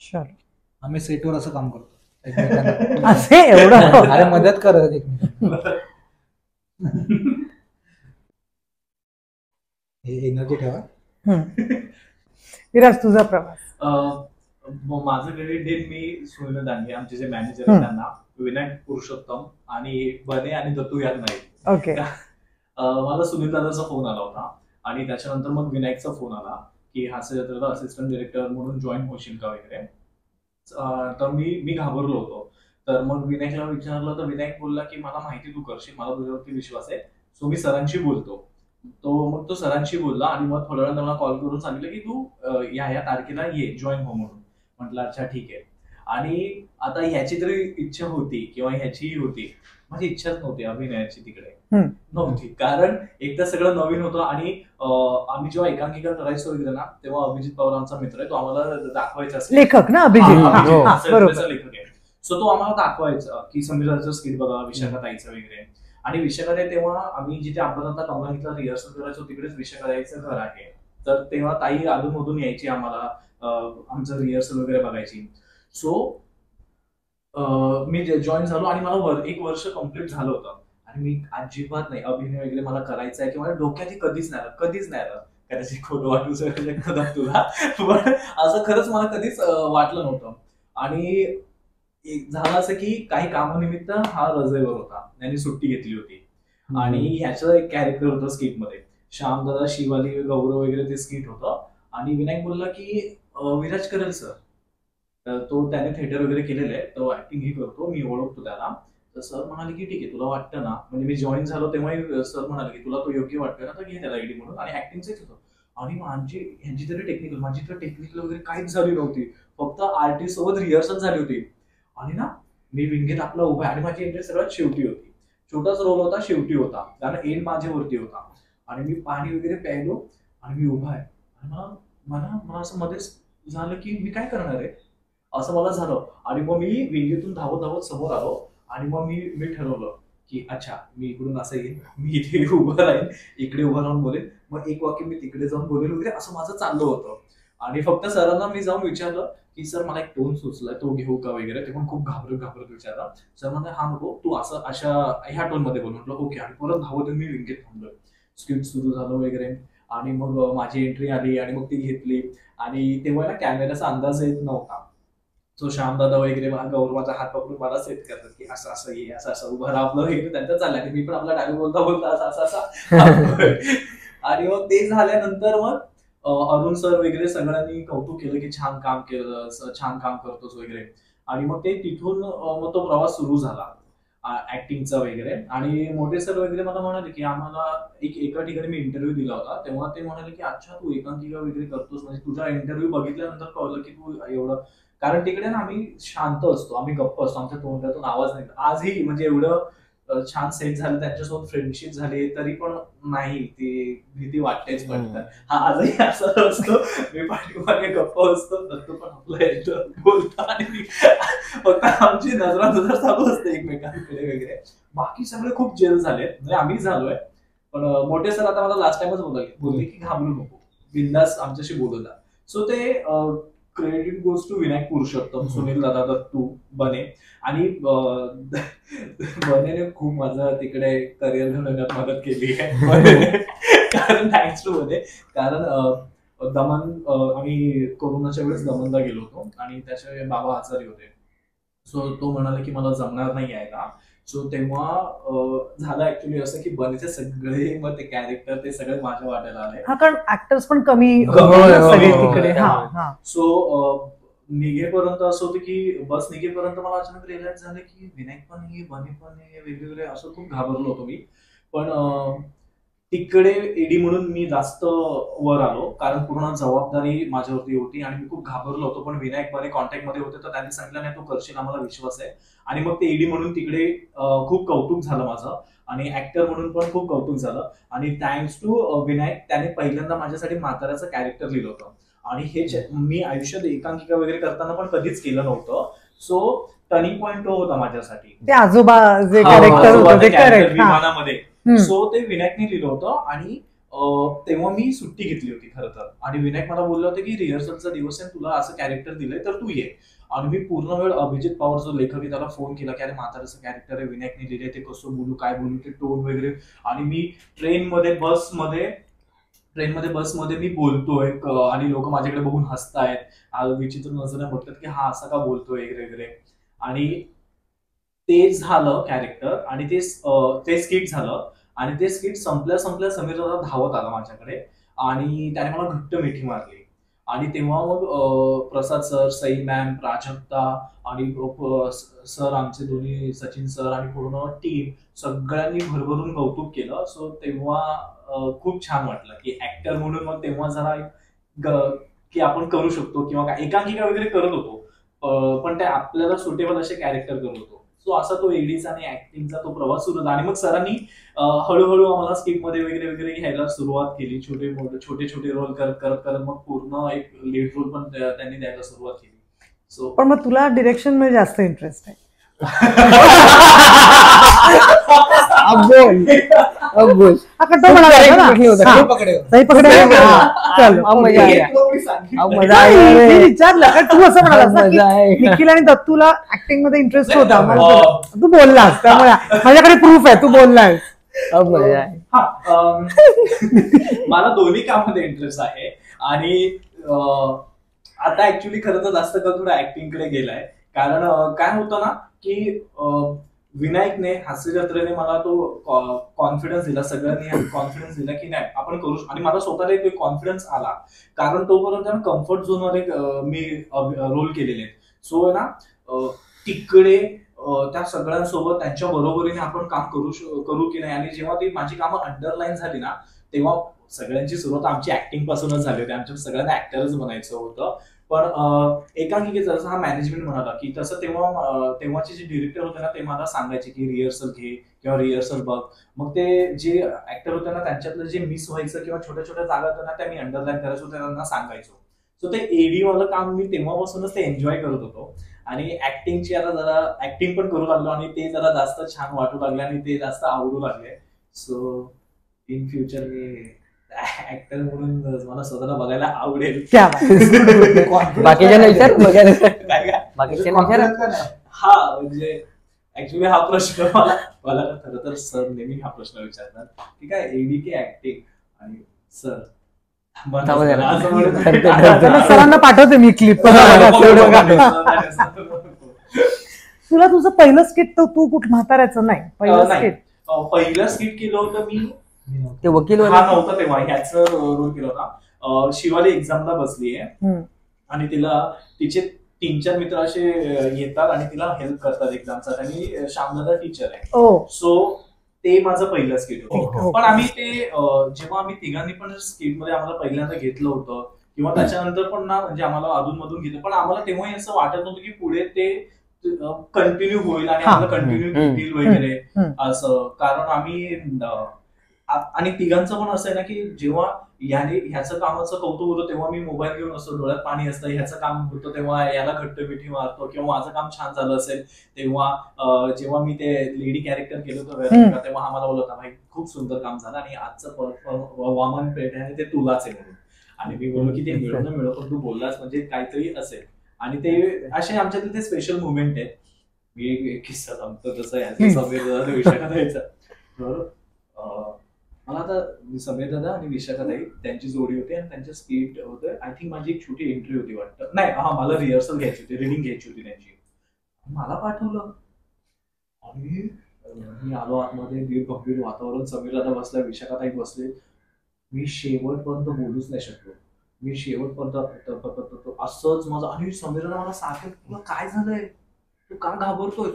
चलो आम्ही सेटवर असं काम करतो एकमेकांना. असे एवढं अरे मदत करत एकमेकांना. हे एनर्जी ठेवा. विराज तुझा प्रवास. माझं क्रेडिट देईन मी सुनील दांगे, आमचे जे मॅनेजर आहेत त्यांना, विनायक पुरुषोत्तम आणि बने आणि दत्तू यांना नाही. ओके. मला सुनील दादाचा फोन आला होता आणि त्याच्यानंतर मग विनायकचा फोन आला की हास्य जत्रेला असिस्टंट डिरेक्टर म्हणून जॉईन होशील का वगैरे. तर मी घाबरलो होतो. तर मग विनायकला विचारलं तर विनायक बोलला की मला माहिती तू करशील, मला तुझ्यावरती विश्वास आहे, सो मी सरांशी बोलतो. मग तो सरांशी बोलला आणि मग थोड्या वेळात मला कॉल करून सांगितलं की तू या तारखेला ये जॉईन हो म्हणून. म्हटलं अच्छा ठीक आहे. आणि आता ह्याची तरी इच्छा होती किंवा ह्याचीही होती, माझी इच्छाच नव्हती अभिनयाची तिकडे नव्हती, कारण एक तर सगळं नवीन होतं आणि आम्ही जेव्हा एकांकिका करायचो वगैरे ना तेव्हा अभिजित पवार आमचा मित्र आहे, तो आम्हाला दाखवायचा लेखक ना अभिजित, लेखक आहे. सो तो आम्हाला दाखवायचा की समीराचं स्किट बघा, विशाखा ताईचं वगैरे. आणि विशाखा ताई तेव्हा आम्ही जिथे अंबरनाथला कंपनीतला रिहर्सल करायचो तिकडेच विशाखा ताईचं घर आहे. तर तेव्हा ताई अधूनमधून यायची आम्हाला आमचं रिहर्सल वगैरे बघायची. सो मी जॉईन झालो आणि मला 1 वर्ष कम्प्लीट झालं होतं आणि मी अजिबात नाही अभिनय वगैरे मला करायचा आहे किंवा डोक्यातही कधीच नाही आलं. कदाचित खोटं वाटू शकतं तुला, पण असं खरंच मला कधीच वाटलं नव्हतं. आणि झालं असं की काही कामानिमित्त हा रजेवर होता, त्यांनी सुट्टी घेतली होती आणि ह्याचं एक कॅरेक्टर होतं स्किट मध्ये, श्यामदादा, शिवाली, गौरव वगैरे ते स्किट होतं. आणि विनायक बोलला की विराज करेल सर, तर तो त्याने थिएटर वगैरे केलेलं आहे, तो ऍक्टिंगही करतो, मी ओळखतो त्याला. तर सर म्हणाले की ठीक आहे, तुला वाटतं ना, म्हणजे मी जॉईन झालो तेव्हाही सर म्हणाले की तुला तो योग्य वाटतं ना, तर घे त्याला एडी म्हणून. आणि ऍक्टिंगच होतं. आणि ह्यांची तरी टेक्निकल, माझी तर टेक्निकल वगैरे काहीच झाली नव्हती, फक्त आर्टिस्ट सोबत रिहर्सल झाली होती. आणि ना मी विंगेत आपला उभा आणि माझी एंट्री सगळ्यात शेवटी होती, छोटाच रोल होता, शेवटी होता, कारण एंड माझ्यावरती होता. आणि मी पाणी वगैरे प्यायलो आणि मी उभा आहे आणि मला असं मध्येच झालं की मी काय करणार आहे असं मला झालं. आणि मग मी विंगेतून धावत समोर आलो आणि मग मी ठरवलं की अच्छा मी इकडून असं येईन, मी इथे उभं राहीन, इकडे उभं राहून बोलेन, मग एक वाक्य मी तिकडे जाऊन बोलेल वगैरे, असं माझं चाललं होतं. आणि फक्त सरांना मी जाऊन विचारलं की सर मला एक टोन सुचलाय, तो घेऊ का वगैरे. ते पण खूप घाबरत विचारला. सर म्हणले हा नको, तू असं ह्या टोन मध्ये बोल. म्हटलं ओके. आणि परत धावत मी विंगेत थांबलोय, स्क्रिप्ट सुरू झालं वगैरे. आणि मग माझी एंट्री आली आणि मग ती घेतली. आणि तेव्हा ना कॅमेराचा अंदाज येत नव्हता, सो श्यामदादा वगैरे गौरवाचा हात पकडून मला सेट करतात की असं असं ये, असं असं उभं राहलं वगैरे, त्यांचं चाललंय आणि मी पण आपला डायलॉग बोलता असं. आणि मग ते झाल्यानंतर मग अरुण सर वगैरे सगळ्यांनी कौतुक केलं की छान काम केलं, छान काम करतोस वगैरे. आणि मग ते तिथून मग तो प्रवास सुरू झाला ऍक्टिंगचा वगैरे. आणि मोठे सर वगैरे मला म्हणाले की आम्हाला एका ठिकाणी मी इंटरव्ह्यू दिला होता, तेव्हा ते म्हणाले की अच्छा तू एकांकिका वगैरे करतोस, म्हणजे तुझा इंटरव्ह्यू बघितल्यानंतर कळलं की तू एवढं, कारण तिकडे ना आम्ही शांत असतो, आम्ही गप्प असतो, आमच्या तोंडातून आवाज नाही. आजही म्हणजे एवढं छान सेट झालं, त्यांच्यासोबत फ्रेंडशिप झाली, तरी पण नाही ती भीती वाटतेच. पण हा आजही असं असतो, मी पाठीमागे गप्प असतो, दत्तू पण आपलं बोलतो आणि फक्त आमची नजर चालू असते एकमेकांकडे वगैरे. बाकी सगळे खूप जेल झाले, म्हणजे आम्ही झालोय. पण मोठे सर आता मला लास्ट टाइमच बोलले की घाबरू नको, बिंदास आमच्याशी बोलवला. सो ते credit goes to Vinayak Purushottam, Sunil दादा, दत्तू, बने. आणि बनेने खूप माझं तिकडे करिअर घडवण्यात मदत केली आहे. कारण थँक्स टू बने, कारण दमन, आम्ही कोरोनाच्या वेळेस दमनला गेलो होतो आणि त्याच्या बाबा आजारी होते. सो तो म्हणाला की मला जमणार नाही यायला. सो तेव्हा झालं ऍक्च्युली असं की बनेचे सगळे मग ते कॅरेक्टर ते सगळे माझ्या वाट्याला आले, कारण ऍक्टर्स पण कमी सगळे तिकडे. सो निघेपर्यंत असं होतं की बस निघेपर्यंत मला अचानक रिअलाइज झालं की विनायक पण हे, बने पण हे, वेगवेगळे, असं खूप घाबरलो होतो मी. पण तिकडे एडी म्हणून मी जास्त वर आलो, कारण पूर्ण जबाबदारी माझ्यावरती होती आणि मी खूप घाबरलो होतो. पण विनायक बने कॉन्टॅक्ट मध्ये होते, तर त्यांनी सांगितलं नाही तू करशील, आम्हाला विश्वास आहे. आणि मग ते एडी म्हणून तिकडे खूप कौतुक झालं माझं, आणि ऍक्टर म्हणून पण खूप कौतुक झालं. आणि थँक्स टू विनायक, त्याने पहिल्यांदा माझ्यासाठी म्हाताऱ्याचं कॅरेक्टर लिहिलं होतं. आणि हे मी आयुष्यात एकांकिका वगैरे करताना पण कधीच केलं नव्हतं. सो टर्निंग पॉइंट तो होता माझ्यासाठी, ते आजोबा जे कॅरेक्टर होतं ते विमानामध्ये. सो ते विनायकने लिहिलं होतं. आणि तेव्हा मी सुट्टी घेतली होती खरं तर, आणि विनायक मला बोललं होतं की रिहर्सलचा दिवस आहे, तुला असं कॅरेक्टर दिलंय तर तू ये. आणि मी पूर्ण वेळ अभिजित पवार जो लेखक आहे त्याला फोन केला की अरे म्हाताऱ्याचं कॅरेक्टर आहे, विनायकने लिहिलंय, ते कसं बोलू, काय बोलू, ते टोन वगैरे. आणि मी बसमध्ये मी बोलतोय आणि लोक माझ्याकडे बघून हसतायत, विचित्र नजरेने बघतात की हा असा का बोलतोय वगैरे वगैरे. आणि ते झालं कॅरेक्टर, आणि ते स्किट झालं, आणि ते स्किट संपल्या समीर दादा धावत आला माझ्याकडे आणि त्याने मला घट्ट मिठी मारली. आणि तेव्हा मग प्रसाद सर, सई मॅम, प्राजक्ता आणि सर, आमचे दोन्ही सचिन सर आणि पूर्ण टीम, सगळ्यांनी भरभरून कौतुक केलं. सो तेव्हा खूप छान वाटलं की ऍक्टर म्हणून मग तेव्हा जरा की आपण करू शकतो, किंवा काय एकांकिका वगैरे करत होतो, पण ते आपल्याला सुटेबल असे कॅरेक्टर करत होतो. सो असा तो एडीचा आणि ऍक्टिंगचा तो प्रवास सुरू झाला. आणि मग सरांनी हळूहळू आम्हाला स्किट मध्ये वगैरे वगैरे घ्यायला सुरुवात केली, छोटे रोल करत करत करत मग पूर्ण एक लीड रोल पण त्यांनी द्यायला सुरुवात केली. सो पण मग तुला डिरेक्शन मध्ये जास्त इंटरेस्ट आहे? अब बोल आपण तो म्हणाला ना, सही पकड़े. सही पकडे. चल अब मजा आया, अब मजा नाही, आया. मी विचारलं कारण तू असं म्हणालास ना मजा आहे. की निखिल आणि दत्तूला ऍक्टिंग मध्ये इंटरेस्ट होता, तू बोललास, त्यामुळे माझ्याकडे प्रूफ आहे, तू बोललास. अब मजा आहे. मला दोन्ही कामामध्ये इंटरेस्ट आहे. आणि आता ऍक्च्युली खरं तर जास्त करून ऍक्टिंग कडे गेलाय, कारण काय होतं ना की विनायकने, हास्य जत्रेने मला तो कॉन्फिडन्स दिला, सगळ्यांनी कॉन्फिडन्स दिला की नाही आपण करू शकतो. आणि मला स्वतःला एक कॉन्फिडन्स आला, कारण तोपर्यंत कम्फर्ट झोन मध्ये मी रोल केलेले आहेत. सो ना तिकडे त्या सगळ्यांसोबत त्यांच्या बरोबरीने आपण काम करू की नाही. आणि जेव्हा ती माझी कामं अंडरलाईन झाली ना, तेव्हा सगळ्यांची सुरुवात आमची ऍक्टिंग पासूनच झाली होती. आमच्या सगळ्यांना ऍक्टरच बनायचं होतं. पण एकांकिकेचं जसं हा मॅनेजमेंट म्हणाला की तसं तेव्हाचे जे डिरेक्टर होते ना, ते मला सांगायचे की रिहर्सल घे किंवा रिहर्सल बघ. मग ते जे ऍक्टर होते ना, त्यांच्यातलं जे मिस व्हायचं किंवा छोट्या छोट्या जागा होत्या ना, त्या मी अंडरलाईन करायचो, त्यांना सांगायचो. सो ते एडी वालं काम मी तेव्हापासूनच ते एन्जॉय करत होतो. आणि ऍक्टिंगची आता जरा ऍक्टिंग पण करू लागलो, आणि ते जरा जास्त छान वाटू लागले आणि ते जास्त आवडू लागले. So in future me actor म्हणून मला स्वतःला बघायला आवडेल. बाकीच्या विचार काय बाकीच्या विचार. हा म्हणजे ऍक्च्युली हा प्रश्न मला खरं तर सर नेहमी हा प्रश्न विचारतात की काय एडी की ऍक्टिंग, आणि सर सरांना पाठवते मी क्लिप. तुला तुझं पहिलं स्किट तर तू कुठं म्हाताऱ्याचं नाही, पहिलं स्किट केलं होतं मी, ते वकील हा नव्हता तेव्हा, ह्याच रोल केला होता. शिवाली एक्झामला बसली आहे आणि तिचे 3-4 मित्र असे येतात आणि तिला हेल्प करतात एक्झामसाठी, आणि श्यामदादा टीचर आहे. सो ते माझं पहिलं स्किट होतं. पण आम्ही ते जेव्हा आम्ही तिघांनी पण स्किट मध्ये आम्हाला पहिल्यांदा घेतलं होतं, किंवा त्याच्यानंतर पण ना म्हणजे आम्हाला अधूनमधून घेतलं, पण आम्हाला तेव्हाही असं वाटत नव्हतं की पुढे ते कंटिन्यू होईल आणि आम्हाला कंटिन्यू घेतील वगैरे असं. कारण आम्ही आणि तिघांचं पण असं आहे ना की जेव्हा ह्याचं कामाचं कौतुक होतं तेव्हा मी मोबाईल घेऊन असतो, डोळ्यात पाणी असतं. ह्याचं काम होतं तेव्हा याला घट्ट मिठी मारतो, किंवा माझं काम छान झालं असेल तेव्हा जेव्हा मी ते लेडी कॅरेक्टर केलं होतं तेव्हा हा मला बोलत होता भाई खूप सुंदर काम झालं, आणि आजचं वामन पेठ आहे ते तुलाच आहे म्हणून. आणि मी बोललो की ते मिळो पण तू बोललास म्हणजे काहीतरी असेल. आणि ते असे आमच्यातले ते स्पेशल मुवमेंट आहेत. मी एक किस्सा सांगतो तसं समीर विशाखा द्यायचा. मला आता समीर दादा आणि विशाखा ताई त्यांची जोडी होती, आणि त्यांच्या स्किट होतं. आय थिंक माझी एक छोटी एंट्री होती वाटतं, नाही मला रिहर्सल घ्यायची होती, रिडिंग घ्यायची होती त्यांची. मला पाठवलं आणि मी आलो आतमध्ये, गंभीर वातावरण, समीर दादा बसला, विशाखा ताई बसले. मी शेवटपर्यंत बोलूच नाही शकलो. मी शेवटपर्यंत असंच माझं, आणि समीर दादा मला सारखं तुला काय झालंय, तू का घाबरतोय.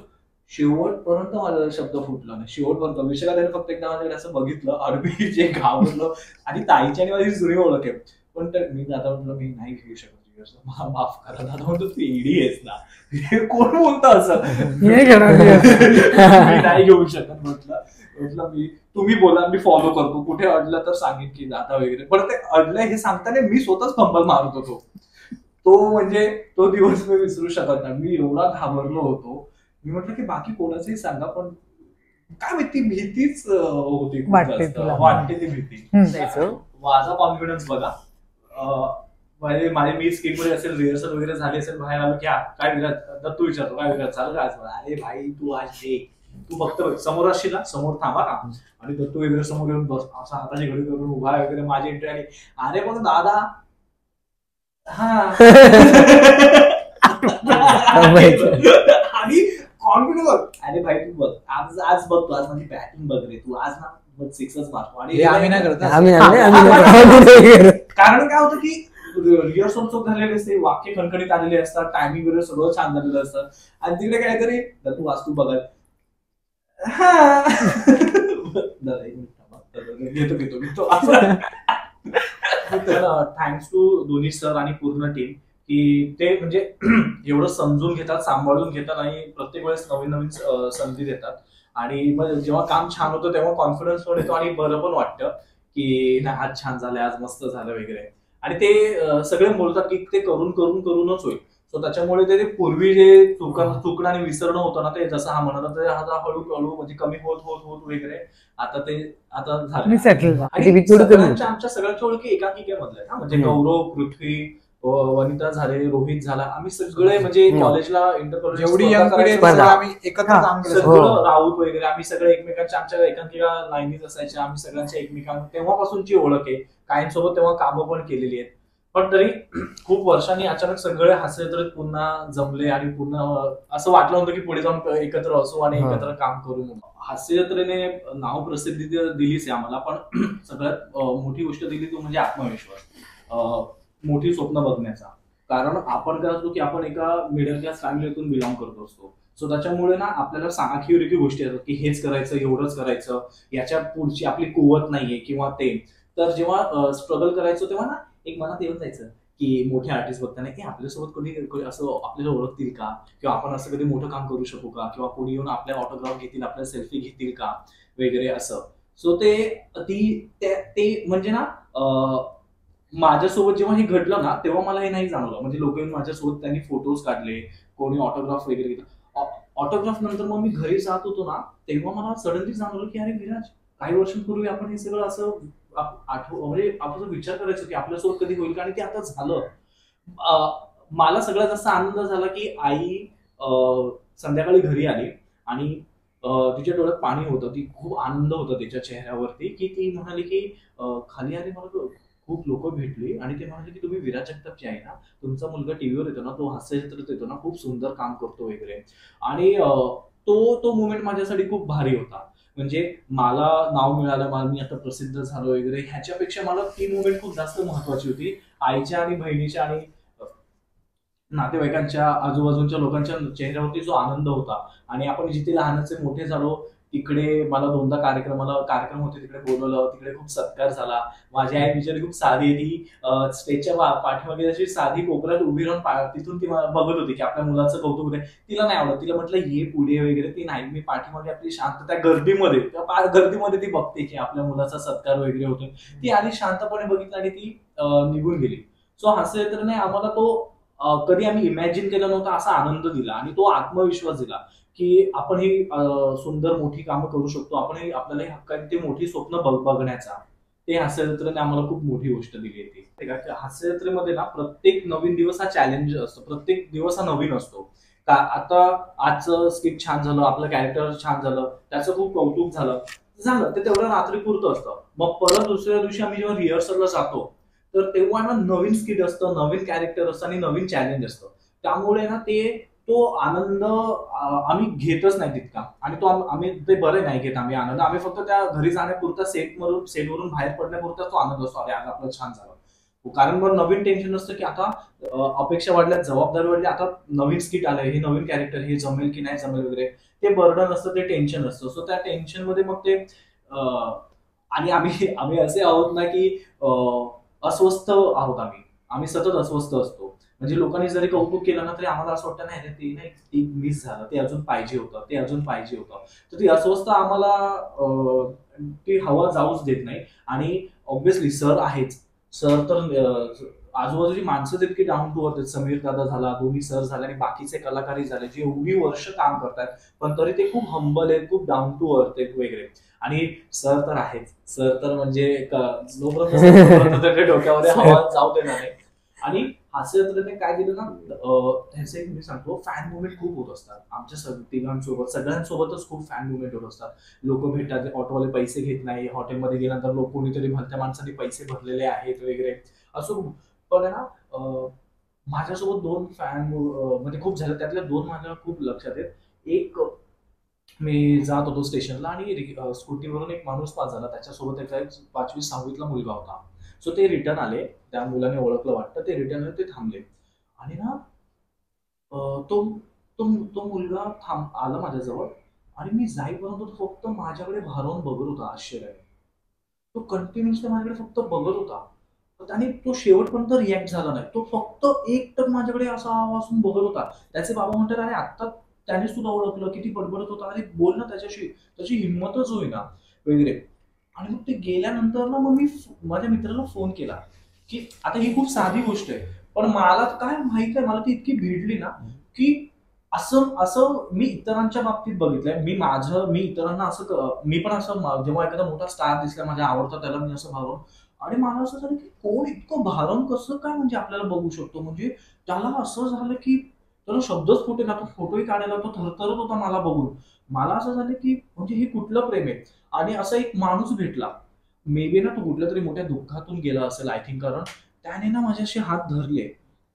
शेवटपर्यंत माझा शब्द फुटला नाही, शेवटपर्यंत. विशाखा ताईने फक्त एकदा माझ्याकडे असं बघितलं, अरबी जे घाबरलं. आणि ताईची आणि माझी जुनी ओळख आहे, पण मी दादा म्हटलं मी नाही घेऊ शकत, माफ करा दादा. म्हणतो तू एडी आहेस ना, कोण बोलतं असं, मी नाही घेऊ शकत. म्हटलं मी तुम्ही बोला, मी फॉलो करतो, कुठे अडलं तर सांगेन की दादा वगैरे. पण ते अडलंय हे सांगताना मी स्वतःच फंबल मारत होतो. तो म्हणजे तो दिवस मी विसरू शकत नाही. मी एवढा घाबरलो होतो. मी म्हटलं की बाकी कोणाचंही सांगा, पण काय माहिती भीतीच होती खूप वाटते जास्त. तुला. वाटते ती भीती. जायचो. माझा कॉन्फिडन्स बघा माझे मी स्किट मध्ये असेल रिहर्सल वगैरे झाली असेल बाहेर आलो की काय विराट तू विचारतो काय विराट चालू काय अरे भाई तू आज तू फक्त समोर असशील ना समोर थांबा का आणि दत्तू वगैरे समोर येऊन बस असा हाताची घडी करून उभा वगैरे माझी एंट्री आली अरे पण दादा हा आणि कॉन्फिडन्स अरे भाई तू बघ आज बघ तू आज माझी बॅटिंग बघ रे तू आज ना सिक्सच मारतो हे आम्ही नाही करत. आम्ही नाही करत. कारण काय होतं की रिहर्सल चोख झालेले असते वाक्य खणखणीत आलेले असतात टायमिंग वगैरे सगळं छान झालेलं असतं आणि तिकडे काहीतरी तू वाचतू बघत घेतो थँक्स टू दोन्ही सर आणि पूर्ण टीम की ते म्हणजे एवढं समजून घेतात सांभाळून घेतात आणि प्रत्येक वेळेस नवीन नवीन संधी देतात आणि मग जेव्हा काम छान होतं तेव्हा कॉन्फिडन्स पण येतो आणि बरं पण वाटतं की नाही आज छान झालंय आज मस्त झालं वगैरे आणि ते सगळे बोलतात की ते करून करून करूनच होईल सो त्याच्यामुळे ते पूर्वी जे चुकणं आणि विसरणं होतं ना ते जसं हा म्हणाला ते आता हळूहळू म्हणजे कमी होत होत होत वगैरे आता झालं सेटल आणि आमच्या सगळ्यांच्या ओळखी एकांकिकेमधल्या ना म्हणजे गौरव पृथ्वी वनिता झाले रोहित झाला आम्ही सगळे म्हणजे कॉलेजला जेवढी young पिढी आहे, सगळं आम्ही एकत्र काम केलं. सगळं राऊत वगैरे आम्ही सगळे एकमेकांच्या आमच्या एकांकिका लाईनीत असायच्या आम्ही सगळ्यांच्या एकमेकांना तेव्हापासूनची ओळख आहे काहींसोबत तेव्हा कामं पण केलेली आहेत पण तरी खूप वर्षांनी अचानक सगळे हास्य जत्रेत पुन्हा जमले आणि पुन्हा असं वाटलं होतं की पुढे जाऊन एकत्र असू आणि एकत्र काम करू म्हणून हास्य जत्रेने नाव प्रसिद्धी दिलीच आहे आम्हाला पण सगळ्यात मोठी गोष्ट दिली तो म्हणजे आत्मविश्वास मोठी स्वप्न बघण्याचा कारण आपण काय असतो की आपण एका मिडल क्लास फॅमिलीतून बिलॉंग करत असतो सो त्याच्यामुळे ना आपल्याला आखीवरेखी गोष्टी असतात की हेच करायचं एवढंच करायचं याच्या पुढची आपली कुवत नाहीये किंवा ते तर जेव्हा स्ट्रगल करायचं तेव्हा ना एक मनात येऊन जायचं की मोठे आर्टिस्ट बघताना की आपल्यासोबत कोणी असं आपल्याला ओळखतील का किंवा आपण असं कधी मोठं काम करू शकू का किंवा कोणी येऊन आपल्या ऑटोग्राफ घेतील आपल्या सेल्फी घेतील का वगैरे असं सो ते म्हणजे ना माझ्यासोबत जेव्हा हे घडलं ना तेव्हा मला हे नाही जाणवलं म्हणजे लोक येऊन माझ्यासोबत त्यांनी फोटोज काढले कोणी ऑटोग्राफ वगैरे घेतला ऑटोग्राफ नंतर मग मी घरी जात होतो ना तेव्हा मला सडनली जाणवलं की अरे विराज काही वर्षांपूर्वी आपण हे सगळं असं म्हणजे आपण विचार करायचो की आपल्यासोबत कधी होईल का आणि ते आता झालं मला सगळ्यात जास्त आनंद झाला की आई संध्याकाळी घरी आली आणि तिच्या डोळ्यात पाणी होतं ती खूप आनंद होता तिच्या चेहऱ्यावरती की ती म्हणाली की खाली आली मला खूप लोक भेटली आणि ते म्हणाले की तुम्ही विराज जगतापची आहे ना तुमचा मुलगा टीव्हीवर येतो ना तो हास्य जत्रेत येतो ना खूप सुंदर काम करतो वगैरे आणि तो मुवमेंट माझ्यासाठी खूप भारी होता म्हणजे मला नाव मिळालं मी आता प्रसिद्ध झालो वगैरे ह्याच्यापेक्षा मला ती मुवमेंट खूप जास्त महत्वाची होती आईच्या आणि बहिणीच्या आणि नातेवाईकांच्या आजूबाजूच्या लोकांच्या चेहऱ्यावरती जो आनंद होता आणि आपण जिथे लहानाचे मोठे झालो तिकडे मला 2दा कार्यक्रम होते तिकडे बोलवलं तिकडे खूप सत्कार झाला माझी आई बिचारी खूप साधी ती स्टेजच्या पाठीमागे अशी साधी कोपऱ्यात उभी राहून तिथून ती बघत होती की आपल्या मुलाचं कौतुक होते तिला नाही आवडत तिला म्हटलं ये पुढे वगैरे ती नाही मी पाठीमागे आपली शांत त्या गर्दीमध्ये ती बघते की आपल्या मुलाचा सत्कार वगैरे होतो ती आधी शांतपणे बघितलं आणि ती निघून गेली सो हास्य जत्रेने आम्हाला तो कधी आम्ही इमॅजिन केला नव्हता असा आनंद दिला आणि तो आत्मविश्वास दिला की आपण ही सुंदर मोठी कामं करू शकतो आपण आपल्याला हक्काने ते मोठी स्वप्न बघण्याचा ते हास्य जत्रेने आम्हाला खूप मोठी गोष्ट दिली होती हास्य जत्रेमध्ये ना प्रत्येक नवीन दिवस हा चॅलेंज असतो प्रत्येक दिवस हा नवीन असतो का आता आजचं स्किट छान झालं आपलं कॅरेक्टर छान झालं त्याचं खूप कौतुक झालं ते तेवढं रात्रीपुरतं असतं मग परत दुसऱ्या दिवशी आम्ही जेव्हा रिहर्सलला जातो तर तेव्हा ना नवीन स्किट असतं नवीन कॅरेक्टर असतं आणि नवीन चॅलेंज असतं त्यामुळे ना तो आनंद आम्ही घेतच नाही तितका आणि तो आम्ही ते बरे नाही घेत आम्ही आनंद आम्ही फक्त त्या घरी जाण्यापुरता सेटवरून बाहेर पडण्यापुरता तो आनंद असतो अरे आज आपलं छान झालं कारण मग नवीन टेन्शन असतं की आता अपेक्षा वाढल्या जबाबदारी वाढली आता नवीन स्किट आलंय हे नवीन कॅरेक्टर हे जमेल की नाही जमेल वगैरे ते बर्डन असतं ते टेन्शन असतं सो त्या टेन्शन मध्ये मग ते आणि आम्ही असे आहोत ना की अस्वस्थ आहोत आम्ही सतत अस्वस्थ असतो म्हणजे लोकांनी जरी कौतुक केलं ना तरी आम्हाला असं वाटतं नाही ते नाही ते मिस झालं ते अजून पाहिजे होतं तर ती अस्वस्थ आम्हाला ती हवा जाऊच देत नाही आणि ऑब्व्हियसली सर तर आजूबाजूची माणसं इतकी डाऊन टू अर्थ आहेत. समीर दादा झाला, दोन्ही सर झाले आणि बाकीचे कलाकारही झाले जे एवढी वर्ष काम करतात पण तरी ते खूप हंबल आहेत, खूप डाऊन टू अर्थ आहेत वगैरे. आणि सर तर आहेच, सर तर म्हणजे जोपर्यंत त्याच्या डोक्यामध्ये हवा जाऊ देणार नाही. आणि हास्य जत्रेने काय दिलं ना, ह्याचं एक मी सांगतो, फॅन मुवमेंट खूप होत असतात आमच्या तिघांसोबत, सगळ्यांसोबतच खूप फॅन मुवमेंट होत असतात. लोक भेटतात, ऑटोवाले पैसे घेत नाही, हॉटेलमध्ये गेल्यानंतर लोक कोणीतरी भलत्या माणसांनी पैसे भरलेले आहेत वगैरे असं. पण आहे ना, माझ्यासोबत 2 फॅन म्हणजे खूप झाले, त्यातल्या 2 माझ्या खूप लक्षात आहेत. एक, मी जात होतो स्टेशनला आणि स्कूटीवरून एक माणूस पास झाला, त्याच्यासोबत एक 5वी-6वीतला मुलगा होता. सो ते रिटर्न आले, त्या मुलाने ओळखलं वाटतं, ते रिटर्न आले, ते थांबले आणि ना तो तो तो मुलगा आला माझ्याजवळ आणि मी जाईपर्यंत तो फक्त माझ्याकडे भारावून बघत होता आश्चर्याने. तो कंटिन्युअसली माझ्याकडे फक्त बघत होता आणि तो शेवटपर्यंत रिॲक्ट झाला नाही. तो फक्त एकटक माझ्याकडे असा वाचून बघत होता. त्याचे बाबा म्हणतात, अरे आत्ता त्यानेच तुला ओळखलं, किती बडबडत होता, अरे बोल ना त्याच्याशी, त्याची हिंमतच होईना वगैरे. आणि मग ते गेल्यानंतर ना, मग मी माझ्या मित्राला फोन केला की आता ही खूप साधी गोष्ट आहे पण मला काय माहित आहे, मला ती इतकी भिडली ना की असं असं मी इतरांच्या बाबतीत बघितलंय. मी इतरांना असं, मी पण असं जेव्हा एखादा मोठा स्टार दिसला माझ्या आवडता त्याला मी असं भारून, आणि मला असं झालं की कोण इतकं भारण कसं काय म्हणजे आपल्याला बघू शकतो. म्हणजे त्याला असं झालं की त्याला शब्दच फुटे ना, तो फोटोही काढायला तो थरथरत होता मला बघून. मला असं झालं की म्हणजे हे कुठलं प्रेम आहे. आणि असा एक माणूस भेटला, मे बी ना तो कुठल्या तरी मोठ्या दुःखातून गेला असेल आय थिंक, कारण त्याने ना माझे असे हात धरले.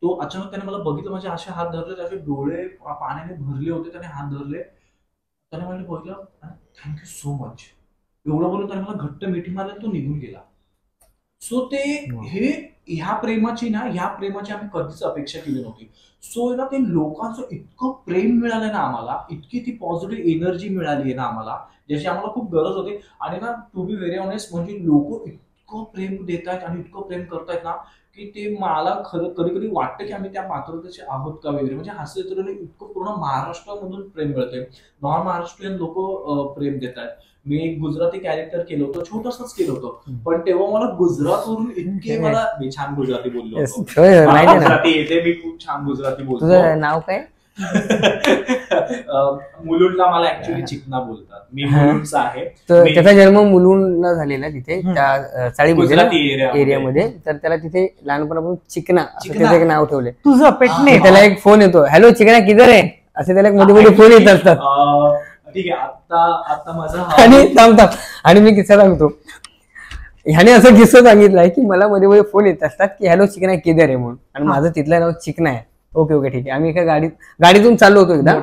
तो अचानक त्याने मला बघितलं, माझे असे हात धरले, त्याचे डोळे पाण्याने भरले होते, त्याने हात धरले, त्याने मला बघितलं, थँक्यू सो मच एवढं बोलून त्याने मला घट्ट मिठी मारली, तो निघून गेला. सो ते ह्या प्रेमाची आम्ही कधीच अपेक्षा केली नव्हती. सो ना ते लोकांचं इतकं प्रेम मिळालं ना आम्हाला, इतकी ती पॉझिटिव्ह एनर्जी मिळाली आहे ना आम्हाला, ज्याची आम्हाला खूप गरज होती. आणि ना टू बी व्हेरी ऑनेस्ट, म्हणजे लोक इतकं प्रेम देत आहेत आणि इतकं प्रेम करतायत ना की ते मला खरं कधी कधी वाटतं की आम्ही त्या पात्रतेचे आहोत का वगैरे. म्हणजे हास्य जत्रेला इतकं पूर्ण महाराष्ट्रामधून प्रेम मिळतंय, नॉन महाराष्ट्रीयन लोक प्रेम देत आहेत. मी एक गुजराती कॅरेक्टर केलं होतं, छोटंसंच केलं होतं, पण तेव्हा मला गुजरातवरून इतके मी छान गुजराती बोललो होतो. गुजराती येते, मी खूप छान गुजराती बोलतो. तुझं नाव काय? मुलुंडला मला ऍक्च्युअली चिकना बोलतात, मी मुलुंडचा आहे. त्याचा जन्म मुलुंडला झालेला, तिथे त्या चाळीमध्ये एरियामध्ये. तर त्याला तिथे लहानपणापासून चिकना त्याचं एक नाव ठेवलंय. तुझं पेटणे. त्याला एक फोन येतो, हॅलो चिकना किधर आहे, असे त्याला मध्ये मध्ये फोन येत असतात. ठीक आहे, आता माझा आणि मी किस्सा सांगतो. ह्याने असं किस्सा सांगितलाय की मला मध्ये मध्ये फोन येत असतात की हॅलो चिकना किधर आहे म्हणून, आणि माझं तिथलं नाव चिकना आहे. ओके ओके ठीक आहे. आम्ही एका गाडीतून चाललो होतो, एकदा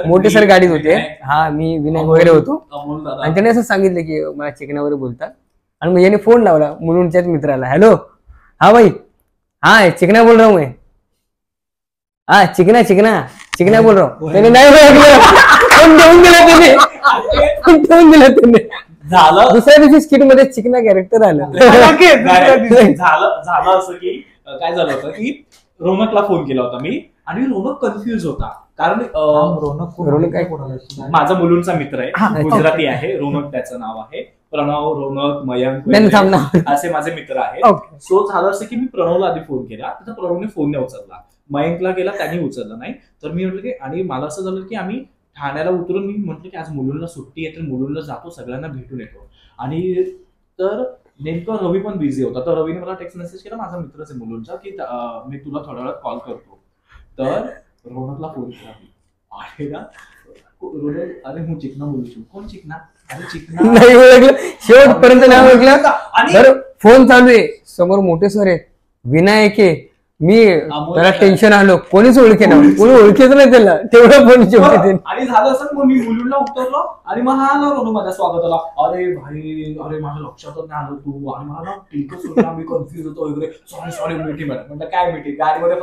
मोठे सर गाडीत होते, हा मी विनायक वगैरे होतो, आणि त्याने असं सांगितलं की मला चिकना वगैरे बोलतात. आणि मग याने फोन लावला मुलुंडच्याच मित्राला, हॅलो हा भाई, हा चिकना बोल रहा हूं मैं, हा चिकना चिकना चिकना बोल रहा हूं. त्याने नाही ठेवून दिला त्याने. झालं दुसऱ्या दिवशी स्किट मध्ये चिकना कॅरेक्टर आलं. झालं असं की काय झालं होतं की रोनकला फोन केला होता मी, आणि रोनक कन्फ्युज होता कारण रोनक काय, माझा मुलुंडचा मित्र आहे, गुजराती आहे, रोनक त्याचं नाव आहे. प्रणव, रोनक, मयंक असे माझे मित्र आहेत. सो झालं असं की मी प्रणवला आधी फोन केला, तर प्रणवने फोन नाही उचलला. मयंकला गेला, त्यांनी उचलला नाही. तर मी म्हटलं की, आणि मला असं झालं की आम्ही ठाण्याला उतरून मी म्हटलं की आज मुलुंडला सुट्टी आहे, तर मुलुंडला जातो, सगळ्यांना भेटून येतो. आणि तर नेमकं रवी पण बिझी होता, तर रवीने मला टेक्स्ट मेसेज केला, माझा मित्रच आहे मुलुंडचा, की मी तुला थोड्या वेळात कॉल करतो. तर रोनकला फोन केला आहे ना, रोनक, अरे હું चिकना बोलू છું. कोण चिकना? अरे चिकना नाही ओळखलं, शेवटपर्यंत नाही ओळखलं. आणि फोन चालू आहे, समोर मोठे सर आहेत, विनायक आहे, मी त्याला टेन्शन आलं, कोणीच ओळखे ना, कोणी ओळखेच नाही त्याला, तेवढं फोन शेवटी. आणि झालं असं मग मी मुलुंडला उतरलो आणि मग हा आला रोनक माझ्या स्वागताला, अरे भाई, अरे माझ्या लक्षातच नाही आलं तू, आणि मला ना ठीकच होतं, मी कन्फ्युज होतो वगैरे, सॉरी मिठी मॅडम. म्हणलं काय मिठी, गाडीमध्ये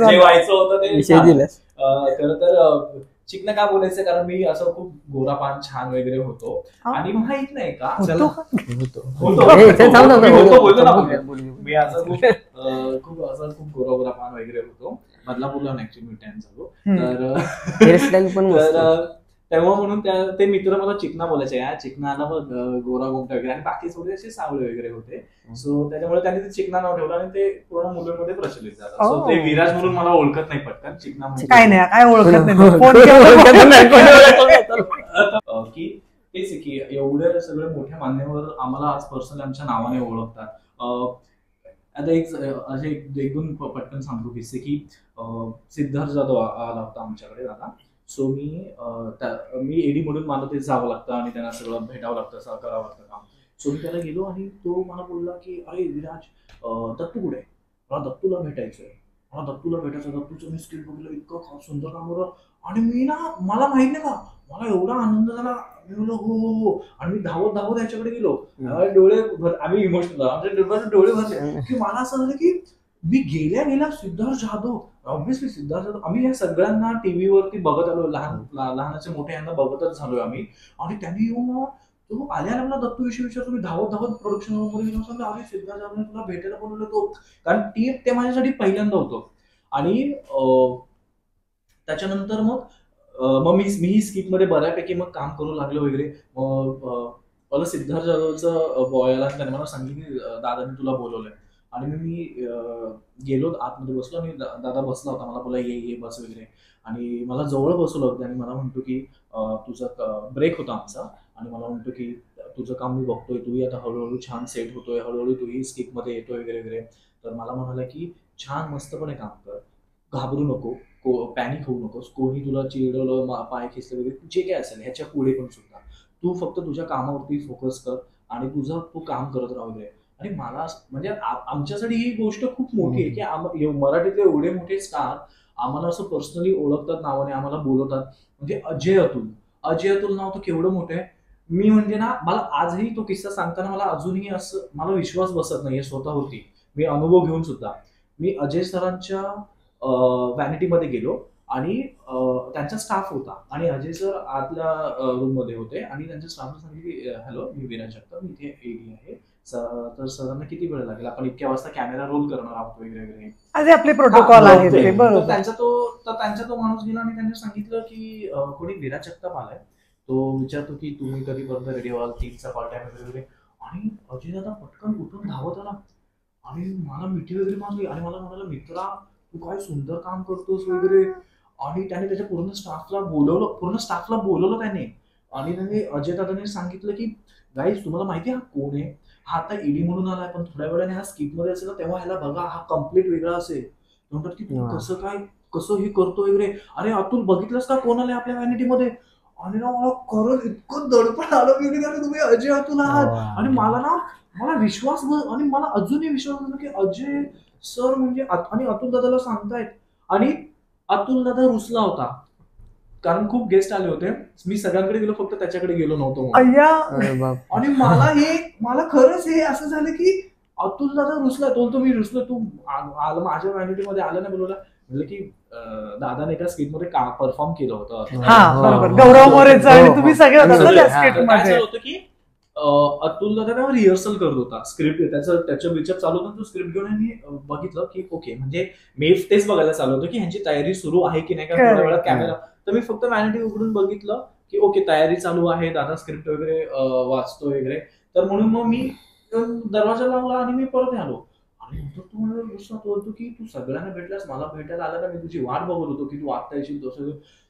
जेवायचं होतं ते विषय दिला. तर चिकना का बोलायचं, कारण मी असं खूप गोरापान छान वगैरे होतो, आणि माहित नाही का मी असं खूप गोरापान वगैरे होतो, मधला बोलला ऍक्च्युअली मी टॅन झालो. तर तेव्हा म्हणून ते मित्र मला चिकना बोलायचे, या चिकना आला बघ गोरा गोमटा वगैरे, आणि बाकी थोडे असे सावळे वगैरे होते. सो त्याच्यामुळे त्यांनी ते चिकना नाव ठेवलं आणि ते पूर्ण मुलांमध्ये प्रचलित झालं. सो ते विराज म्हणून मला ओळखत नाही पटकन, चिकना म्हणून काय नाही, काय ओळखत नाही की तेच की एवढे सगळे मोठे मान्यवर आम्हाला आज पर्सनली आमच्या नावाने ओळखतात. आता असे एक दोन पटकन सांगतो किस्से की सिद्धार्थ जाधव आला होता आमच्याकडे दादा. सो मी एडी म्हणून मला ते जावं लागतं आणि त्यांना सगळं भेटावं लागतं, सगळं करावं लागतं काम. सो मी त्याला गेलो आणि तो मला बोलला की अरे विराज दत्तू कुठे, मला दत्तूला भेटायचंय, दत्तूचं मी स्किल बघितलं, इतकं सुंदर काम होतं. आणि मी ना, मला माहित नाही का, मला एवढा आनंद झाला. मी बोललो हो, आणि मी धावत याच्याकडे गेलो. डोळे आम्ही इमोशनल, आमच्या डोळे भरले की मला असं झालं की मी गेल्या सिद्धार्थ जाधव, ऑब्व्हियसली सिद्धार्थ जाधव. आम्ही या सगळ्यांना टीव्हीवरती बघत आलो, लहानाचे मोठे यांना बघतच झालोय आम्ही. आणि त्यांनी येऊन तो आल्या मला दत्तू विषयी विचारतो. मी धावत प्रोडक्शन मध्ये गेलो, सांगतो अरे सिद्धार्थ जाधव तुला भेटायला बोलवलं तो, कारण ते माझ्यासाठी पहिल्यांदा होतं. आणि त्याच्यानंतर मग मी स्किप मध्ये बऱ्यापैकी मग काम करू लागलो वगैरे. मला सिद्धार्थ जाधवचं बॉयला त्याने मला सांगितलं की दादाने तुला बोलवलंय. आणि मी गेलो आतमध्ये बसलो आणि दादा बसला होता, मला बोला ये बस वगैरे. आणि मला जवळ बसवलं होतं आणि मला म्हणतो की तुझा ब्रेक होता आमचा, आणि मला म्हणतो की तुझं काम मी बघतोय, तूही आता हळूहळू छान सेट होतोय, हळूहळू तूही स्किप मध्ये येतोय वगैरे वगैरे. तर मला म्हणाला की छान मस्तपणे काम कर, घाबरू नको, पॅनिक होऊ नकोस, कोणी तुला चिडवलं, पाय खेचले वगैरे, जे काय असेल ह्याच्या पुढे पण सुद्धा तू फक्त तुझ्या कामावरती फोकस कर आणि तू काम करत राहू दे. आणि मला म्हणजे आमच्यासाठी ही गोष्ट खूप मोठी आहे की मराठीतले एवढे मोठे स्टार आम्हाला असं पर्सनली ओळखतात, नावाने आम्हाला बोलवतात. म्हणजे अजय अतुल नाव तर केवढं मोठं आहे. मी म्हणजे ना, मला आजही तो किस्सा सांगताना मला अजूनही असं मला विश्वास बसत नाहीये स्वतःवरती. मी अनुभव घेऊन सुद्धा मी अजय सरांच्या व्हॅनिटीमध्ये गेलो आणि त्यांचा स्टाफ होता आणि अजय सर आतल्या रूम मध्ये होते आणि त्यांच्या स्टाफला सांगितले हॅलो मी विराज जगताप, मी इथे एडी आहे, तर सरांना किती वेळ लागेल, आपण इतक्या वाजता कॅमेरा रोल करणार आहोत वगैरे वगैरे. अरे आपले प्रोटोकॉल आहेत ते, बरोबर. त्यांचा तो माणूस गेला आणि त्यांनी सांगितलं की कोणी विराज जगताप आलाय, तो विचारतो की तुम्ही कधीपर्यंत रेडी व्हाल, 3चा कॉल टाइम वगैरे. आणि अजय दादा पटकन उठून धावत आला आणि मला मिठी वगैरे मारली आणि मला म्हणाला मित्रा तू काय सुंदर काम करतोस वगैरे. आणि त्याने त्याच्या पूर्ण स्टाफला बोलवलं त्याने. आणि त्याने अजय दादाने सांगितलं की गाईज तुम्हाला माहिती हा कोण आहे, हा आता ईडी म्हणून आलाय, पण थोड्या वेळाने हा स्किप मध्ये असेल ना तेव्हा ह्याला बघा, हा कम्प्लीट वेगळा असेल. म्हणतात की तू कसं हे करतो वगैरे. अरे अतुल बघितलंस का कोण आले आपल्या व्हॅनिटीमध्ये. आणि ना मला खरंच इतकं दडपण आलं की तुम्ही अजय अतुल आहात. आणि मला विश्वास आणि मला अजूनही विश्वास बसला की अजय सर म्हणजे. आणि अतुल दादाला सांगतायत आणि अतुल दादा रुसला होता कारण खूप गेस्ट आले होते. मी सगळ्यांकडे गेलो, फक्त त्याच्याकडे गेलो नव्हतो. आणि मला खरंच हे असं झालं की अतुल दादा रुसला. तो मी रुसलो, तू आला माझ्या व्हॅनिटीमध्ये आला नाही बोलवला. म्हणजे की दादाने एका स्किट मध्ये परफॉर्म केलं होतं. गौरव मोरेचं आणि तुम्ही सगळे होतं की अतुल दादा तेव्हा रिहर्सल करत होता स्क्रिप्ट, त्याच्या विचार चालू होता. तो स्क्रिप्ट घेऊन मी बघितलं की ओके, म्हणजे मी तेच बघायला चालू होतं की ह्यांची तयारी सुरू आहे की नाही, का थोड्या वेळात कॅमेरा. तर मी फक्त व्हॅनिटी उघडून बघितलं की ओके तयारी चालू आहे, दादा स्क्रिप्ट वगैरे वाचतो वगैरे. तर म्हणून मग मी दरवाजा लावला आणि मी परत आलो. आणि नंतर तू मला बोलतो की तू सगळ्यांना भेटलास, मला भेटायला आला ना, मी तुझी वाट बघत होतो की तू आत्ता येशील तसं.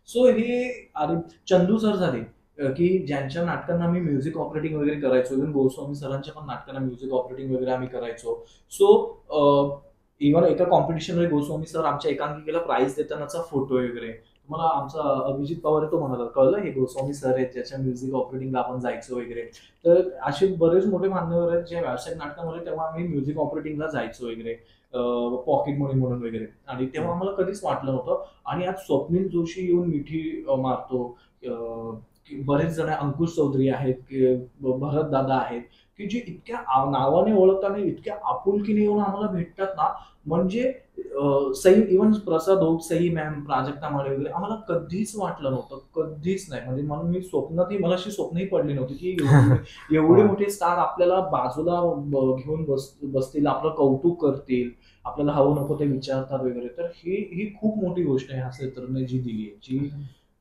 सो हे अरे चंदू सर झाले की ज्यांच्या नाटकांना मी म्युझिक ऑपरेटिंग वगैरे करायचो. इव्हन गोस्वामी सरांच्या पण नाटकांना म्युझिक ऑपरेटिंग वगैरे आम्ही करायचो. सो इव्हन एका कॉम्पिटिशनमध्ये गोस्वामी सर आमच्या एकांकिकेला प्राइज देतानाचा फोटो वगैरे. मला आमचा अभिजित पवार तो म्हणाला कळलं हे गोस्वामी सर आहेत ज्याच्या म्युझिक ऑपरेटिंगला आपण जायचो वगैरे. तर असे बरेच मोठे मान्यवर आहेत जे व्यावसायिक नाटकामध्ये तेव्हा आम्ही म्युझिक ऑपरेटिंगला जायचो वगैरे, पॉकेट मनी म्हणून वगैरे. आणि तेव्हा आम्हाला कधीच वाटलं नव्हतं. आणि आज स्वप्नील जोशी येऊन मिठी मारतो, बरेच जण अंकुश चौधरी आहेत, भरत दादा आहेत की जे इतक्या नावाने ओळखताना इतक्या आपुलकीने येऊन आम्हाला भेटतात ना. म्हणजे सई, इव्हन प्रसाद ओक, सई मॅम, प्राजक्ता माळे वगैरे, आम्हाला कधीच वाटलं नव्हतं, कधीच नाही. म्हणजे म्हणून मी मला अशी स्वप्नही पडली नव्हती की एवढे मोठे स्टार आपल्याला बाजूला घेऊन बसतील, आपलं कौतुक करतील, आपल्याला हवं नको ते विचारतात वगैरे. तर ही खूप मोठी गोष्ट आहे ह्या क्षेत्राने जी दिली आहे, जी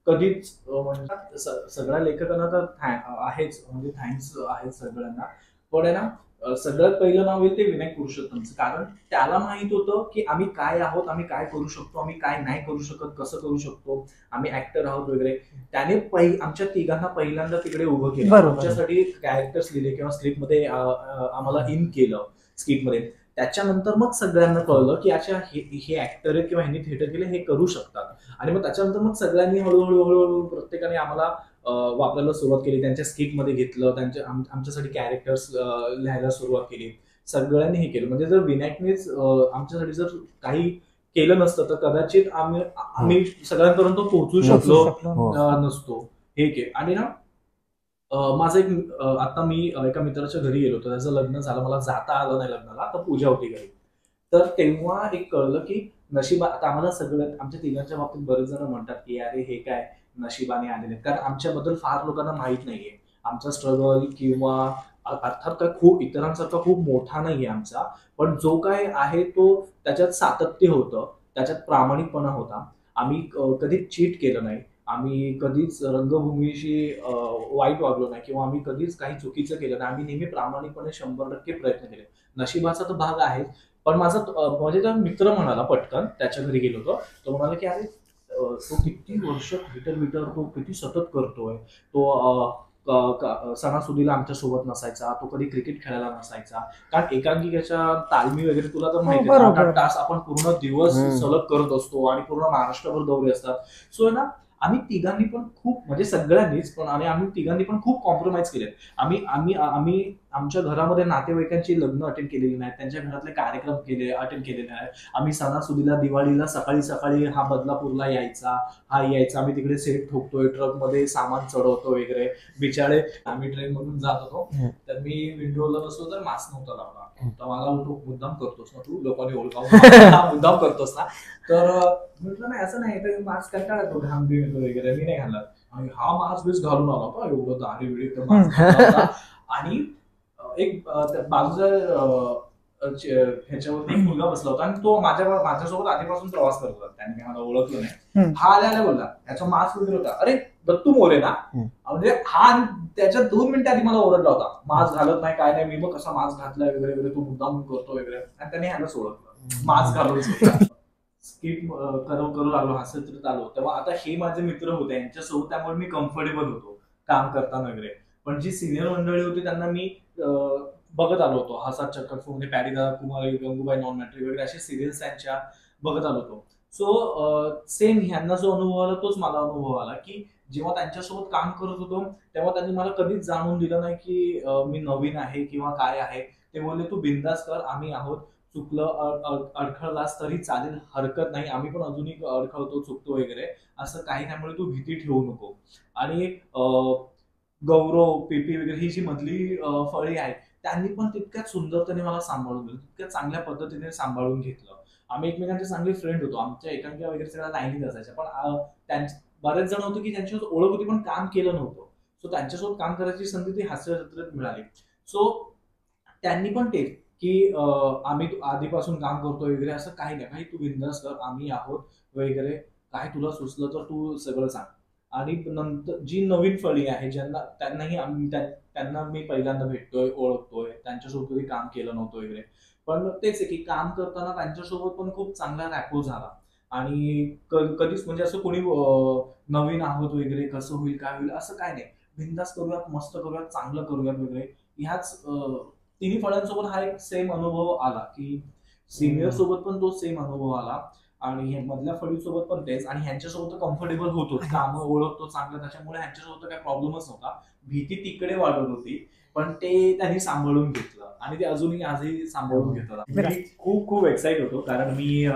कधीच म्हणजे सगळ्या लेखकांना तर आहेच, म्हणजे थँक्स आहेत सगळ्यांना. पण आहे ना, सगळ्यात पहिलं नाव येईल ते विनायक पुरुषोत्तमचं, कारण त्याला माहित होतं की आम्ही काय आहोत, आम्ही काय करू शकतो, आम्ही काय नाही करू शकत, कसं करू शकतो, आम्ही ऍक्टर आहोत वगैरे. त्याने आमच्या तिघांना पहिल्यांदा तिकडे उभं केलं, आमच्यासाठी कॅरेक्टर्स लिहिले किंवा स्क्रिप्टमध्ये आम्हाला इन केलं स्क्रिप्टमध्ये. त्याच्यानंतर मग सगळ्यांना कळलं की अच्छा हे ऍक्टर आहेत किंवा ह्यांनी थिएटर केले, हे करू शकतात. आणि मग त्याच्यानंतर मग सगळ्यांनी हळूहळू प्रत्येकाने आम्हाला वापरायला सुरुवात केली, त्यांच्या स्क्रिप्टमध्ये घेतलं, आमच्यासाठी कॅरेक्टर्स लिहायला सुरुवात केली, सगळ्यांनी हे केलं. म्हणजे जर विनायकनेच आमच्यासाठी जर काही केलं नसतं तर कदाचित आम्ही सगळ्यांपर्यंत पोहोचू शकलो नसतो. हे के आणि ना माझं एक आता मी एका मित्राच्या घरी गेलो होतो, त्याचं लग्न झालं, मला जाता आलं नाही लग्नाला, तर पूजा होती घरी. तर तेव्हा एक कळलं की नशिबा, आता आम्हाला सगळं आमच्या तिघांच्या बाबतीत बरेच जण म्हणतात की अरे हे काय नशिबाने आलेले, कारण आमच्याबद्दल फार लोकांना माहित नाहीये आमचा स्ट्रगल, किंवा अर्थात काय खूप इतरांसारखा खूप मोठा नाहीये आमचा, पण जो काय आहे तो त्याच्यात सातत्य होतं, त्याच्यात प्रामाणिकपणा होता. आम्ही कधीच चीट केलं नाही, आम्ही कधीच रंगभूमीशी वाईट वागलो नाही, किंवा आम्ही कधीच काही चुकीचं केलं नाही. आम्ही नेहमी प्रामाणिकपणे 100% प्रयत्न केले. नशिबाचा तर भाग आहे, पण माझा म्हणजे तो मित्र म्हणाला पटकन, त्याच्या घरी गेलो होतो, तो म्हणाला की अरे तो किती वर्ष थिएटर तो किती सतत करतोय, तो सणासुदीला आमच्या सोबत नसायचा, तो कधी क्रिकेट खेळायला नसायचा, कारण एकांकिकेच्या तालमी वगैरे तुला तर माहिती आहे, 8-8 तास आपण पूर्ण दिवस सलग करत असतो आणि पूर्ण महाराष्ट्रभर दौरे असतात. सो ना आम्ही तिघांनी पण खूप, म्हणजे सगळ्यांनीच पण, आणि आम्ही तिघांनी पण खूप कॉम्प्रोमाइज केले. आम्ही आमच्या घरामध्ये नातेवाईकांची लग्न अटेंड केलेली नाहीत, त्यांच्या घरातले कार्यक्रम अटेंड केलेले आहेत. आम्ही सणासुदीला, दिवाळीला सकाळी सकाळी हा बदलापूरला यायचा, आम्ही तिकडे सेट ठोकतोय, ट्रकमध्ये सामान चढवतो वगैरे. बिचारे आम्ही ट्रेन मधून जात होतो, तर मी विंडोला बसलो तर मास्क नव्हता लावला, तर मला मुद्दाम करतोस ना तू, लोकांनी ओळखावं मुद्दाम करतोस ना, तर म्हटलं नाही असं नाही, तर मास्क कंटाळा येतो, घाम येतो वगैरे, मी नाही घालणार. आणि हा मास्क बीस घालून आला का, एवढं दाढी बिडी तर मास्क. आणि एक बाजूच्या ह्याच्यावरती एक मुलगा बसला होता, आणि तो माझ्यासोबत आधीपासून प्रवास करत होता, त्याने मला ओळखलं नाही. हा आल्या बोलला, त्याचा मास्क वगैरे होता, अरे दत्तू मोरे ना, म्हणजे हा त्याच्या 2 मिनिटं आधी मला ओरडला होता, मास्क घालत नाही काय नाही, मी मग कसा मास्क घातलाय वगैरे वगैरे, तू मुद्दाम करतो वगैरे, आणि त्याने ह्यालाच ओळखलं, मास्क घालून स्किप करू लागलो, हसत आलो. तेव्हा आता हे माझे मित्र होते, यांच्यासोबत त्यामुळे मी कम्फर्टेबल होतो काम करताना वगैरे. पण जी सिनियर मंडळी होती त्यांना मी बघत आलो होतो, हसात चक्कर म्हणजे पॅरीदा कुमारी, गंगूबाई नॉन मॅट्रिक वगैरे असे सिरियल्स त्यांच्या बघत आलो होतो. सो सेम ह्यांना जो अनुभव आला तोच मला अनुभव आला, की जेव्हा त्यांच्यासोबत काम करत होतो तेव्हा त्यांनी मला कधीच जाणून दिलं नाही की मी नवीन आहे किंवा काय आहे. ते बोलले तू बिंदास कर, आम्ही आहोत, चुकलं अडखळलास तरी चालेल, हरकत नाही, आम्ही पण अजूनही अडखळतो, चुकतो वगैरे, असं काही त्यामुळे तू भीती ठेवू नको. आणि गौरव, पीपी वगैरे ही जी मधली फळी आहेत त्यांनी पण तितक्याच सुंदरतेने मला सांभाळून घेतलं, तितक्या चांगल्या पद्धतीने सांभाळून घेतलं. आम्ही एकमेकांचे चांगले फ्रेंड होतो, आमच्या एकांकिका वगैरे सगळ्या लाईनीत असायच्या, पण बरेच जण होते की त्यांच्यासोबत ओळख होती पण काम केलं नव्हतं. सो त्यांच्यासोबत काम करायची संधी ती हास्यजत्रेत मिळाली. सो त्यांनी पण तेच की आम्ही आधीपासून काम करतोय वगैरे, असं काही नाही, तू बिंदास कर, आम्ही आहोत वगैरे, काय तुला सुचलं तर तू सगळं सांग. आणि नंतर जी नवीन फळी आहे त्यांना मी पहिल्यांदा भेटतोय, ओळखतोय, त्यांच्यासोबत कधी काम केलं नव्हतं वगैरे, पण तेच आहे की काम करताना त्यांच्यासोबत पण खूप चांगला रॅपो झाला. आणि कधीच म्हणजे असं कोणी नवीन आहोत वगैरे, कसं होईल काय होईल असं काय नाही, बिंदास करूयात, मस्त करूयात, चांगलं करूयात वगैरे. ह्याच तिन्ही फळ्यांसोबत हा एक सेम अनुभव आला, की सिनियर सोबत पण तो सेम अनुभव आला, आणि मधल्या फळीसोबत पण तेच, आणि ह्यांच्यासोबत कम्फर्टेबल होतो, काम ओळखतो चांगलं, त्याच्यामुळे ह्यांच्यासोबत काही प्रॉब्लेमच नव्हता. भीती तिकडे वाढत होती, पण ते त्यांनी सांभाळून घेतलं, आणि ते आजही सांभाळून घेतात. मी खूप खूप एक्साइट होतो, कारण मी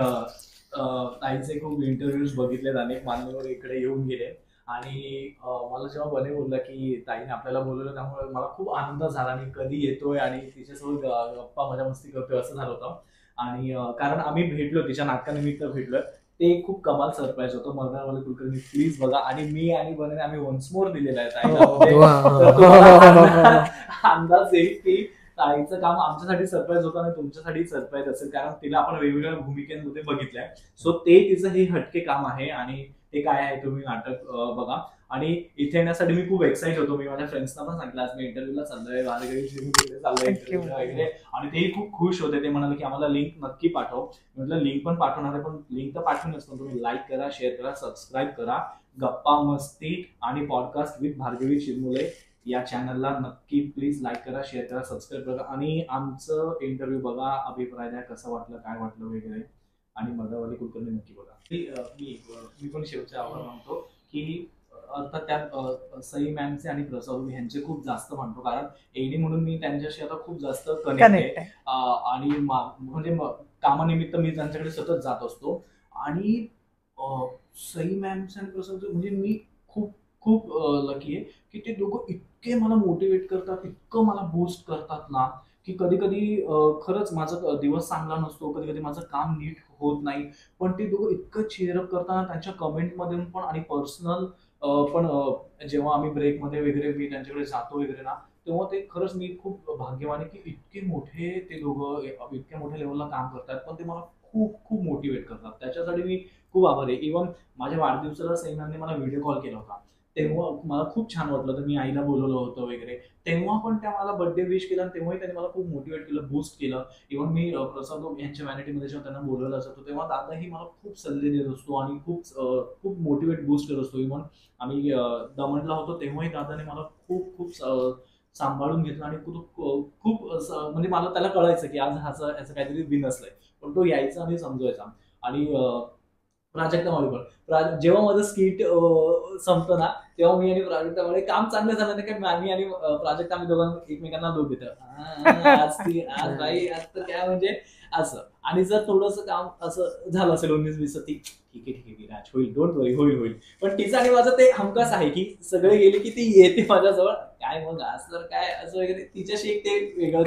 ताईचे खूप इंटरव्ह्यूज बघितले, अनेक मान्यवर इकडे येऊन गेले, आणि मला जेव्हा बने बोलला की ताईने आपल्याला बोलवलं, त्यामुळे मला खूप आनंद झाला, आणि कधी येतोय आणि तिच्यासोबत गप्पा मजा मस्ती करतोय असं झालं होतं. आणि कारण आम्ही भेटलो, तिच्या नाटकानिमित्त भेटलोय, ते खूप कमाल सरप्राईज होतं. मर्दानवाले कुलकर्णी प्लीज बघा, आणि मी आणि बने आम्ही वन्स मोर दिलेला आहे ताईला. अंदाज येईल की ताईचं काम आमच्यासाठी सरप्राईज होतं आणि तुमच्यासाठी सरप्राईज असेल, कारण तिला आपण वेगवेगळ्या भूमिकेमध्ये बघितलंय. सो ते तिचं हे हटके काम आहे, आणि ते काय आहे तुम्ही नाटक बघा. आणि इथे येण्यासाठी मी खूप एक्साइट होतो. मी माझ्या फ्रेंड्सना पण सांगितलं आज मी इंटरव्ह्यूला चाललोय, भार्गवी चाललोय इंटरव्ह्यूला वगैरे, आणि तेही खूप खुश होते. ते म्हणाले की आम्हाला लिंक नक्की पाठव. म्हटलं लिंक पण पाठवणार आहे, पण लिंक तर पाठवूनच पण तुम्ही लाईक करा, शेअर करा, सबस्क्राईब करा. गप्पा मस्ती आणि पॉडकास्ट विथ भार्गवी चिरमुले या चॅनलला नक्की प्लीज लाईक करा, शेअर करा, सबस्क्राईब करा आणि आमचं इंटरव्ह्यू बघा, अभिप्राय द्या, कसं वाटलं, काय वाटलं वगैरे. आणि मदावाली कुलकर्णी नक्की बघा. मी पण शेवटचे आभार मानतो की अर्थात त्यात सई मॅमचे आणि प्रसाद ह्यांचे खूप जास्त म्हणतो, कारण एडी म्हणून मी त्यांच्याशी आता खूप जास्त कनेक्ट आहे. आणि म्हणजे कामानिमित्त मी त्यांच्याकडे सतत जात असतो. आणि सई मॅमचे आणि प्रसाद म्हणजे मी खूप खूप लकी आहे की ते दोघं इतके मला मोटिवेट करतात, इतकं मला बूस्ट करतात ना, की कधी कधी खरंच माझा दिवस चांगला नसतो, कधी कधी माझं काम नीट होत नाही, पण ते दोघं इतकं चेअरअप करताना त्यांच्या कमेंटमधून पण आणि पर्सनल पण जेव्हा आम्ही ब्रेकमध्ये वगैरे मी त्यांच्याकडे जातो वगैरे ना, तेव्हा ते खरंच मी खूप भाग्यवान आहे की इतके मोठे ते दोघं इतक्या मोठ्या लेवलला काम करतात, पण ते मला खूप खूप मोटिवेट करतात. त्याच्यासाठी मी खूप आभारी आहे. इव्हन माझ्या वाढदिवसाला सईनांनी मला व्हिडिओ कॉल केला होता, तेव्हा मला खूप छान वाटलं. तर मी आईला बोलवलं होतं वगैरे, तेव्हा पण त्या मला बर्थडे विश केला आणि तेव्हाही त्यांनी मला खूप मोटिवेट केलं, बूस्ट केलं. इव्हन मी प्रसाद यांच्या व्हॅनिटीमध्ये जेव्हा त्यांना बोलवलं जातो तेव्हा दादाही मला खूप सल्ले देत असतो आणि खूप मोटिवेट बूस्ट करत असतो. इव्हन आम्ही दमणला होतो तेव्हाही दादाने मला खूप खूप सांभाळून घेतलं आणि खूप म्हणजे मला त्याला कळायचं की आज ह्याचं काहीतरी दिन असलंय, पण तो यायचा आणि समजवायचा. आणि प्राजक्ता माळी पण जेव्हा माझं स्किट संपतं ना, तेव्हा मी आणि प्राजक्ता माळी काम चांगलं झालं नाही का, मी आणि प्राजक्ता आम्ही दोघांना एकमेकांना लोक देतं, आज बाई आज तर काय म्हणजे असं. आणि जर थोडंसं काम असं झालं असेल 19-20 ठीक आहे विराज, होईल, डोंट वरी, होईल. पण तिचं आणि माझं ते हमखास आहे की सगळे गेले की ती येते माझ्याजवळ, काय मग असं काय असं वगैरे, तिच्याशी एक ते वेगळं